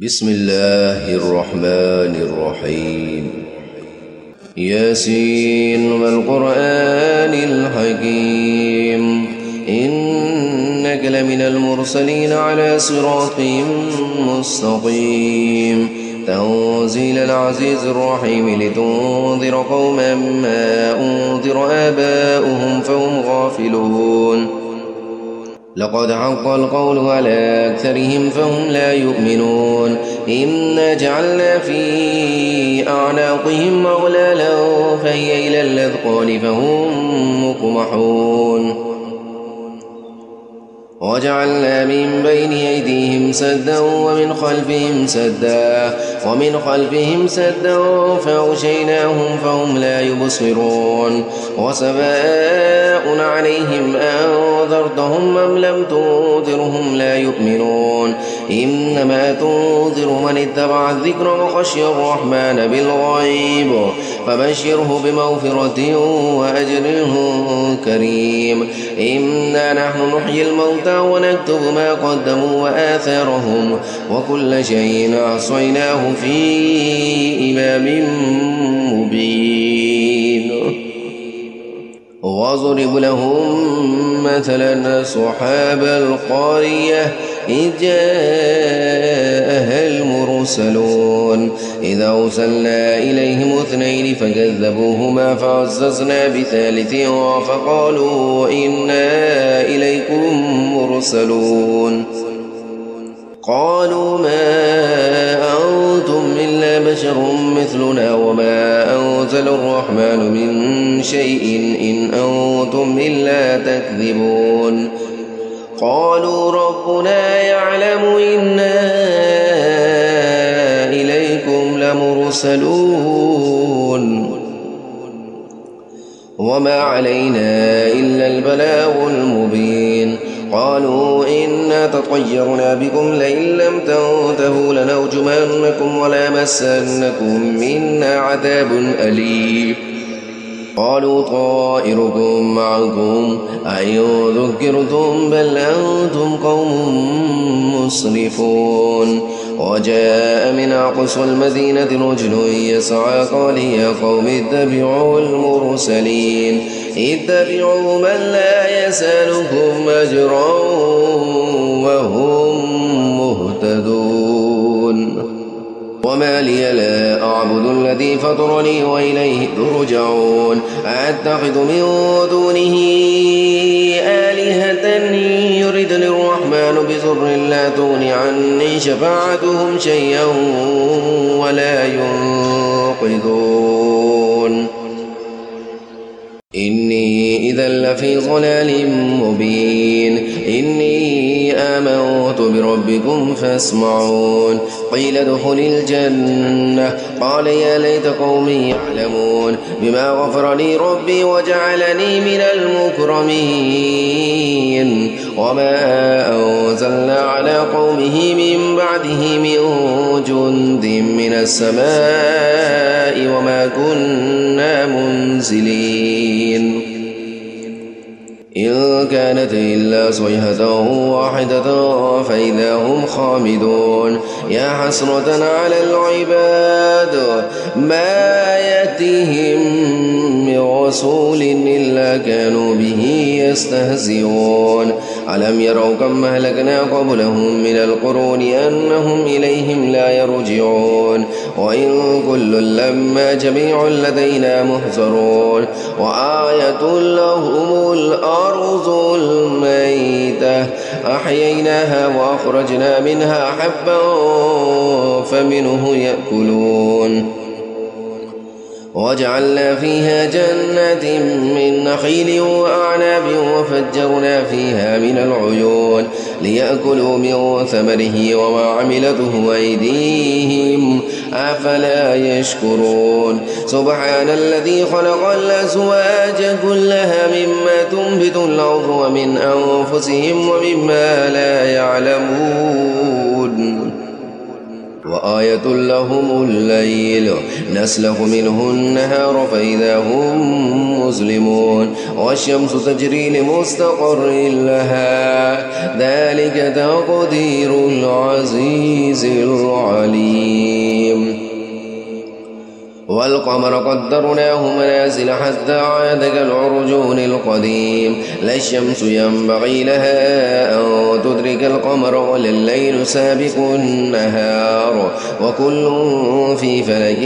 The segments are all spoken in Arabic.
بسم الله الرحمن الرحيم. ياسين والقرآن الحكيم إنك لمن المرسلين على صراط مستقيم تنزيل العزيز الرحيم لتنذر قوما ما أنذر آباؤهم فهم غافلون. لقد حق القول على أكثرهم فهم لا يؤمنون. إنا جعلنا في أعناقهم أغلالا فهي إلى الأذقان فهم مقمحون. وجعلنا من بين أيديهم سدا ومن خلفهم سدا فأغشيناهم فهم لا يبصرون. وسواء عليهم أنذرتهم أم لم تنذرهم لا يؤمنون. إنما تنذر من اتبع الذكر وخشي الرحمن بالغيب فبشره بمغفرة وأجر كريم. إنا نحن نحيي الموتى ونكتب ما قدموا وآثارهم وكل شيء أحصيناه في إمام مبين. واضرب لهم مثلا أصحاب القرية إذ جاءها المرسلون إذ أرسلنا إليهم اثنين فكذبوهما فعززنا بثالث فقالوا إنا إليكم مرسلون. قالوا ما أنتم إلا بشر مثلنا وما أنزل الرحمن من شيء إن أنتم إلا تكذبون. قالوا ربنا يعلم إنا إليكم لمرسلون وما علينا إلا البلاغ المبين. قالوا إنا تطيرنا بكم لئن لم تنتهوا لنرجمنكم وليمسنكم منا عذاب أليم. قالوا طائركم معكم أئن ذكرتم بل أنتم قوم مسرفون. وجاء من أقصى المدينة رجل يسعى قال يا قوم اتبعوا المرسلين اتبعوا من لا يسألكم أجرا وهم مهتدون. وما لي لا أعبد الذي فطرني وإليه ترجعون. أتخذ من دونه آلهة يردني الرحمن بضر لا تغن عني شفاعتهم شيئا ولا ينقذون. إني إذا لفي ضلال مبين. إني آمنت بربكم فاسمعون. قيل ادخل الجنة قال يا ليت قومي يعلمون بما غفر لي ربي وجعلني من المكرمين. وما أنزلنا على قومه من بعده من جند من السماء وما كنا منزلين. إن كانت إلا صيحة واحدة فإذا هم خامدون. يا حسرة على العباد ما يأتيهم من رسول إلا كانوا به يستهزئون. ألم يروا كم أهلكنا قبلهم من القرون أنهم إليهم لا يرجعون. وإن كل لما جميع لدينا محضرون. وآية لهم الأرض الميتة أحييناها وأخرجنا منها حبا فمنه يأكلون. وجعلنا فيها جنات من نخيل وأعناب وفجرنا فيها من العيون ليأكلوا من ثمره وما عملته أيديهم أفلا يشكرون. سبحان الذي خلق الأزواج كلها مما تنبت الأرض ومن أنفسهم ومما لا يعلمون. وآية لهم الليل نسلخ منه النهار فإذا هم مسلمون والشمس تجري لمستقر لها ذلك تقدير العزيز العليم والقمر قدرناه منازل حتى عاد كالعرجون القديم لا الشمس ينبغي لها أن تدرك القمر ولا الليل سابق النهار وكل في فلك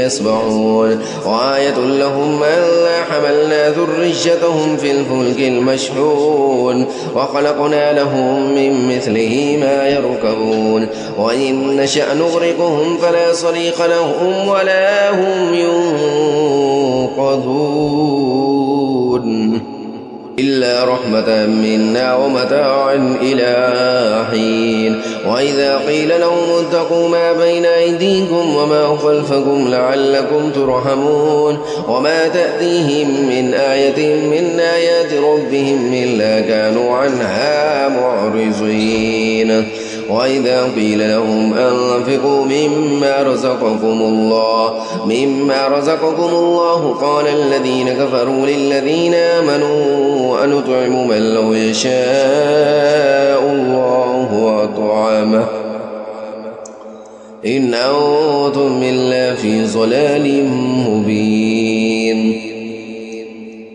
يسبحون وآية لهم ألا حملنا ذريتهم في الفلك المشحون وخلقنا لهم من مثله ما يركبون وإن نشأ نغرقهم فلا صريخ لهم ولا هم ينقذون إلا رحمة منا ومتاعا إلى حين وإذا قيل لهم اتقوا ما بين أيديكم وما خلفكم لعلكم ترحمون وما تأتيهم من آية من آيات ربهم إلا كانوا عنها معرضين وإذا قيل لهم أنفقوا مما رزقكم الله قال الذين كفروا للذين آمنوا أنطعم من لو يشاء الله أطعمه إن أنتم إلا في ضلال مبين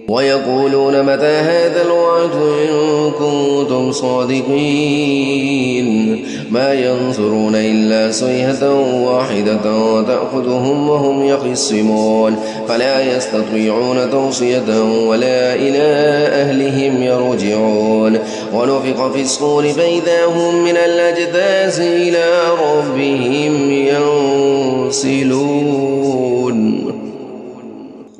ويقولون متى هذا الوعد إن كنتم صادقين ما ينظرون إلا صيحة واحدة تأخذهم وهم يخصمون فلا يستطيعون توصية ولا إلى أهلهم يرجعون ونفخ في الصور فإذا هم من الأجداث إلى ربهم ينسلون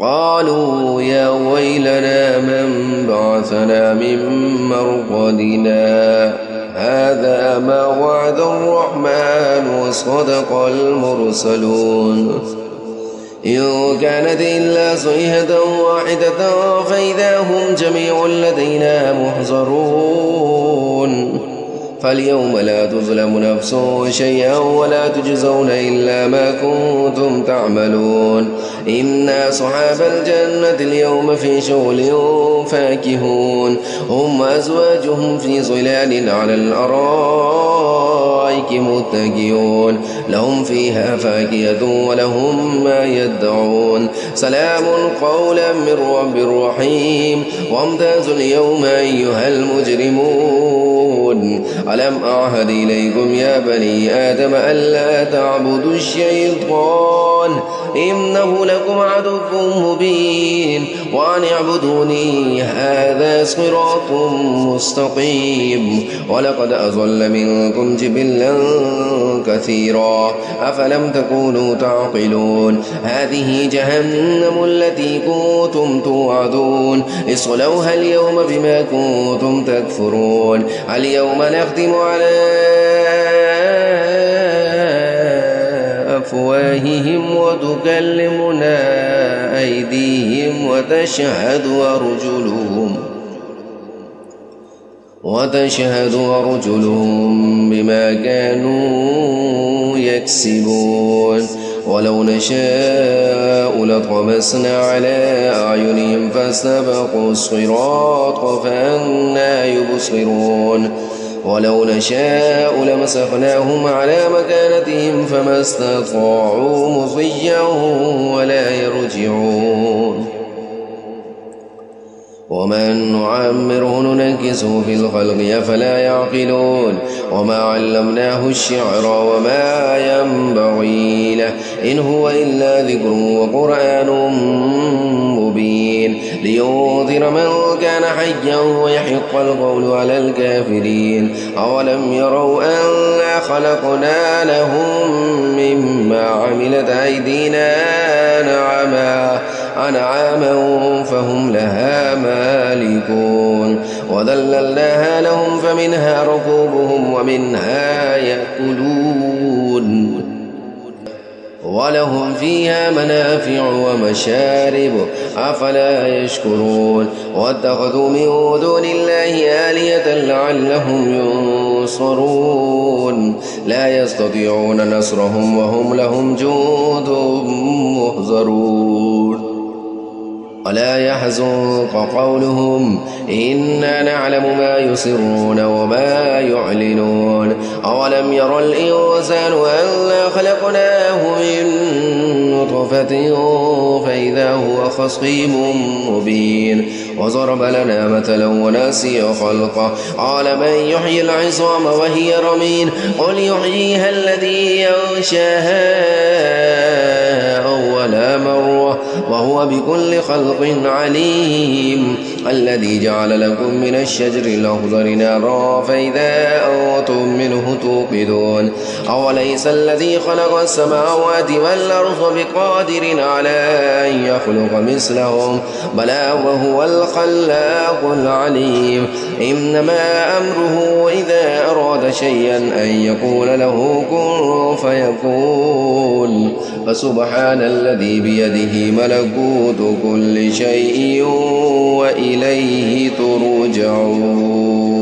قالوا يا ويلنا من بعثنا من مرقدنا هذا ما وعد الرحمن وصدق المرسلون إن كانت إلا صيحة واحدة فإذا هم جميع لدينا محضرون فاليوم لا تظلم نفس شيئا ولا تجزون إلا ما كنتم تعملون إن أصحاب الجنة اليوم في شغل فاكهون هم وأزواجهم في ظلال على الأرائك متكئون لهم فيها فاكهة ولهم ما يدعون سلام قولا من رب رحيم وامتازوا اليوم أيها المجرمون ألم أعهد إليكم يا بني آدم ألا تعبدوا الشيطان إنه لكم عدو مبين وأن اعبدوني هذا صراط مستقيم ولقد أضل منكم جبلا كثيرا أفلم تكونوا تعقلون هذه جهنم التي كنتم توعدون اصلوها اليوم بما كنتم تكفرون اليوم نختم على أفواههم وتكلمنا أيديهم وتشهد أرجلهم بما كانوا يكسبون ولو نشاء لطمسنا على أعينهم فاستبقوا الصراط فأنى يبصرون ولو نشاء لمسخناهم على مكانتهم فما استطاعوا مضيا ولا يرجعون ومن نعمره ننكسه في الخلق أفلا يعقلون وما علمناه الشعر وما ينبغي له إن هو إلا ذكر وقرآن مبين لينذر من كان حيا ويحق القول على الكافرين أولم يروا أنا خلقنا لهم مما عملت أيدينا أنعاما فهم لها مالكون وذللناها لهم فمنها ركوبهم ومنها يأكلون ولهم فيها منافع ومشارب أفلا يشكرون واتخذوا من دون الله آلهة لعلهم ينصرون لا يستطيعون نصرهم وهم لهم جند محضرون ولا يحزنك قولهم إنا نعلم ما يسرون وما يعلنون أولم ير الإنسان أنا خلقناه من نطفة فإذا هو خصيم مبين وضرب لنا مثلا ونسي خلقه قال من يحيي العظام وهي رميم قل يحييها الذي ينشاها أول مرة وهو بكل خلق عليم الذي جعل لكم من الشجر الأخضر نارا فإذا أنتم منه توقدون أوليس الذي خلق السماوات والأرض بقادر على أن يخلق مثلهم بلى وهو الخلاق العليم إنما أمره إذا أراد شيئا أن يقول له كن فيكون فسبحان الذي بيده ملكوت كل شيء وإليه ترجعون